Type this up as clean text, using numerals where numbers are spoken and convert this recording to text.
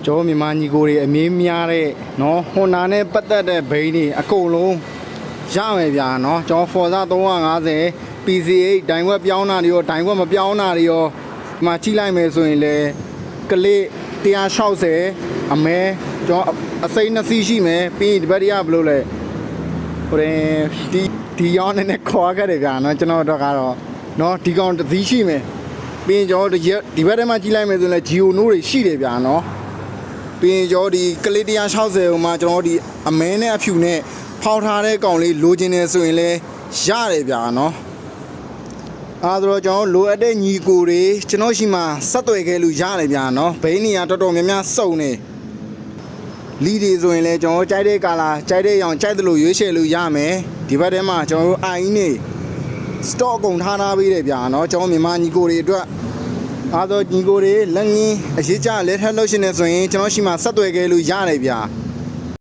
ကျော်မြန်မာညီကိုတွေအမင်းများတဲ့နော်ဟွန်နာနဲ့ပတ်သက်တဲ့ဘိန်းတွေအကုန်လုံးရမယ်ဗျာနော်ကျော် Forza 350 PCA ဒိုင်ဝက်ပြောင်းတာတွေရောဒိုင်ဝက်မပြောင်းတာတွေရောဒီမှာကြည့်လိုက်မယ်ဆိုရင်လေကလစ်160အမဲကျော်အစိမ်း2စီးရှိမယ်ပြီးဒီဘက်တည်းကဘယ်လိုလဲဟိုဒီရောင်းနေခေါ်ခဲ့တယ်ဗျာနော်ကျွန်တော်တို့ကတော့နော်ဒီကောင်တစ်စီးရှိမယ်ပြီးရင်ကျော်ဒီဘက်ထဲမှာကြည့်လိုက်မယ်ဆိုရင်လေ Geo Note တွေရှိတယ်ဗျာနော်ပြီးရင်ကျော်ဒီကလစ်160ဟိုမှာကျွန်တော်ဒီအမဲနဲ့အဖြူနဲ့ဖောက်ထားတဲ့ကောင်လေးလိုချင်တယ်ဆိုရင်လေရတယ်ဗျာနော်အားတော့ကျွန်တော်လိုအပ်တဲ့ညီကိုတွေကျွန်တော်ရှိမှဆက်သွယ်ခဲ့လို့ရတယ်ဗျာနော်ဘိန်းနေရတော်တော်များများစုံနေလီတွေဆိုရင်လည်းကျွန်တော်ကြိုက်တဲ့ကာလာကြိုက်တဲ့ရောင်ကြိုက်တယ်လို့ရွေးချယ်လို့ရမယ်ဒီဘက်ထဲမှာကျွန်တော်တို့အိုင်နေ stock ကုန်ထားပေးတယ်ဗျာနော်ကျွန်တော်မြန်မာညီကိုတွေအတွက်အားတော့ညီကိုတွေလက်ငင်းအရေးကြလဲထက်လို့ရှိနေဆိုရင်ကျွန်တော်ရှိမှဆက်သွယ်ခဲ့လို့ရတယ်ဗျာ